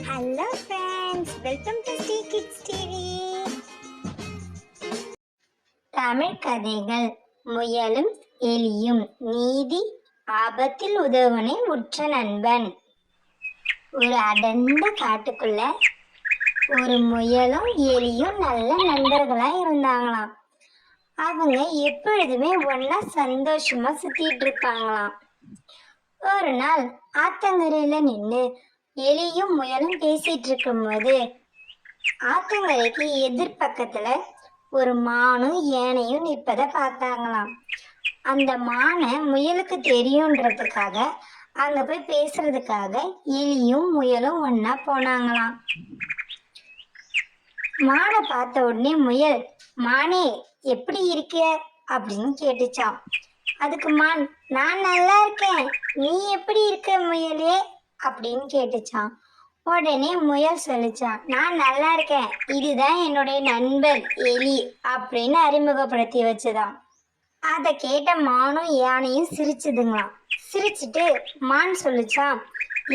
Hello friends, welcome to Sri kids TV. Tamil கதைகள். முயலும் எலியும். நீதி: ஆபத்தில் உதவுவனை உற்ற நண்பன். ஒரு அடர்ந்த காட்டுக்குள்ள ஒரு முயலும் எலியும் நல்ல நண்பர்களா இருந்தாங்களாம். அவங்க எப்பொழுதுமே ஒன்னா சந்தோஷமா சுத்திட்டு இருப்பாங்களாம். ஒரு நாள் ஆத்தங்கரையில நின்று எலியும் முயலும் பேசிட்டு இருக்கும் போது ஆத்தங்கரைக்கு எதிர்பக்கத்துல ஒரு மானும் யானையும் நிற்பத பார்த்தாங்களாம். அந்த மானை முயலுக்கு தெரியுன்றதுக்காக அங்க போய் பேசுறதுக்காக எலியும் முயலும் ஒன்னா போனாங்களாம். மானை பார்த்த உடனே முயல், மானே எப்படி இருக்க அப்படின்னு கேட்டுச்சான். அதுக்கு மான், நான் நல்லா இருக்கேன், நீ எப்படி இருக்க முயலே அப்படின்னு கேட்டுச்சான். உடனே முயல் சொல்லிச்சான், நான் நல்லா இருக்கேன், இதுதான் என்னுடைய நண்பர் எலி அப்படின்னு அறிமுகப்படுத்தி வச்சுதான். அதை கேட்ட மானும் யானையும் சிரிச்சுதுங்களாம். சிரிச்சுட்டு மான் சொல்லிச்சான்,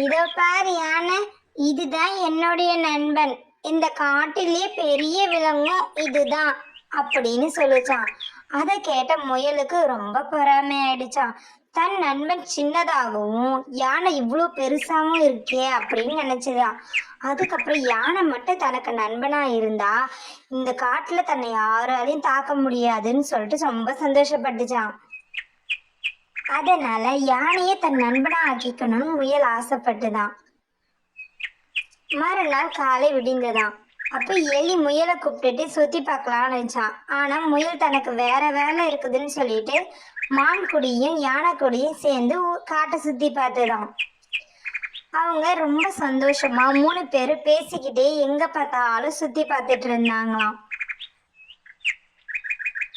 இதோ பாரு யானை, இதுதான் என்னுடைய நண்பன், இந்த காட்டிலே பெரிய விலங்கும் இதுதான் அப்படின்னு சொல்லிச்சான். அதை கேட்ட முயலுக்கு ரொம்ப பொறாமை ஆயிடுச்சான். தன் நண்பன் சின்னதாகவும் யானை இவ்வளோ பெருசாகவும் இருக்கே அப்படின்னு நினைச்சுதான். அதுக்கப்புறம் யானை மட்டும் தனக்கு நண்பனா இருந்தா இந்த காட்டுல தன்னை யாராலையும் தாக்க முடியாதுன்னு சொல்லிட்டு ரொம்ப சந்தோஷப்பட்டுச்சான். அதனால யானையை தன் நண்பனா ஆக்கிக்கணும்னு முயல் ஆசைப்பட்டுதான். மறுநாள் காலை விடிந்ததான். அப்ப எலி முயலை கூப்பிட்டுட்டு சுத்தி பார்க்கலாம்னு நினைச்சான். ஆனா முயல் தனக்கு வேற வேலை இருக்குதுன்னு சொல்லிட்டு மான் கொடியும் யானை கொடியும் சேர்ந்து காட்டை சுத்தி பார்த்துதான். அவங்க ரொம்ப சந்தோஷமா 3 பேரும் பேசிக்கிட்டே எங்க பார்த்தாலும் சுத்தி பார்த்துட்டு இருந்தாங்களாம்.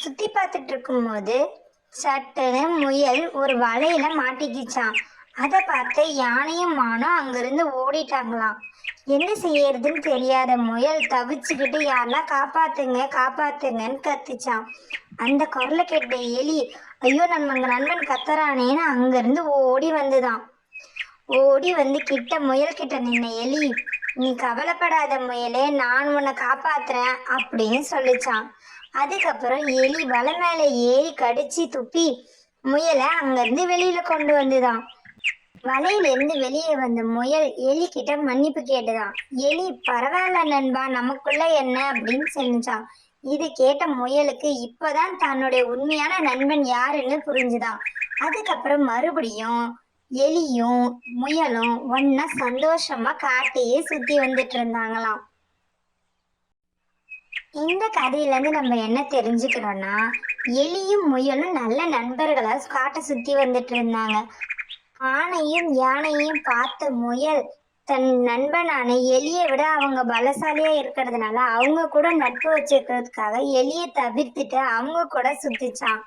சுத்தி பார்த்துட்டு இருக்கும் போது சட்டுன்னு முயல் ஒரு வலையில மாட்டிக்கிச்சான். அதை பார்த்து யானையும் மானும் அங்கிருந்து ஓடிட்டாங்களாம். என்ன செய்யறதுன்னு தெரியாத முயல் தவிச்சுக்கிட்டு யாருன்னா காப்பாத்துங்க காப்பாத்துங்கன்னு கத்துச்சான். அந்த குரலை கேட்ட எலி, ஐயோ நம்ம நண்பன் கத்துறானேன்னு அங்கிருந்து ஓடி வந்துதான். ஓடி வந்து முயல் கிட்ட நின்ன எலி, நீ கவலைப்படாத முயலே, நான் உன்னை காப்பாத்துறேன் அப்படின்னு சொல்லிச்சான். அதுக்கப்புறம் எலி வலை மேல ஏறி கடிச்சு துப்பி முயலை அங்கிருந்து வெளியில கொண்டு வந்துதான். வலையிலிருந்து வெளியே வந்த முயல் எலி கிட்ட மன்னிப்பு கேட்டுதான். எலி, பரவாயில்ல நண்பா, நமக்குள்ள என்ன அப்படின்னு சொல்லிச்சான். இது கேட்ட முயலுக்கு இப்பதான் தன்னுடைய உண்மையான நண்பன் யாருன்னு புரிஞ்சுதான். அதுக்கப்புறம் மறுபடியும் எலியும் முயலும் ஒன்னா சந்தோஷமா காட்டையே சுத்தி வந்துட்டு இருந்தாங்களாம். இந்த கதையில இருந்து நம்ம என்ன தெரிஞ்சுக்கிறோம்னா, எலியும் முயலும் நல்ல நண்பர்களா காட்டை சுத்தி வந்துட்டு இருந்தாங்க. ஆனையும் யானையும் பார்த்த முயல் தன் நண்பனான எலியை விட அவங்க பலசாலியா இருக்கிறதுனால அவங்க கூட நட்பு வச்சுக்கிறதுக்காக எலியை தவிர்த்துட்டு அவங்க கூட சுத்திச்சான்.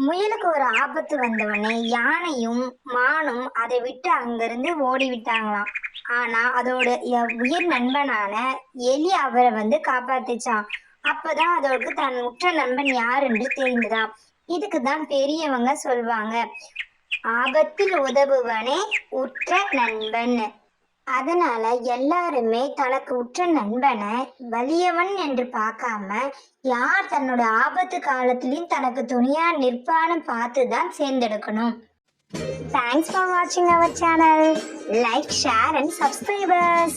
முயலுக்கு ஒரு ஆபத்து வந்தவொடனே யானையும் மானும் அதை விட்டு அங்கிருந்து ஓடி விட்டாங்களாம். ஆனா அதோட உயிர் நண்பனான எலி அவரை காப்பாத்துச்சான். அப்பதான் அதோட தன் உற்ற நண்பன் யார் என்று தெரிந்துதான். இதுக்குதான் பெரியவங்க சொல்வாங்க, ஆபத்தில் உதவுவனே உற்ற நண்பன். அதனால எல்லாருமே தனக்கு உற்ற நண்பனை வலியவன் என்று பார்க்காம யார் தன்னோட ஆபத்து காலத்திலையும் தனக்கு துணியா நிற்பான்னு பார்த்துதான் சேர்ந்தெடுக்கணும். Thanks for watching our channel. Like, share and subscribe us.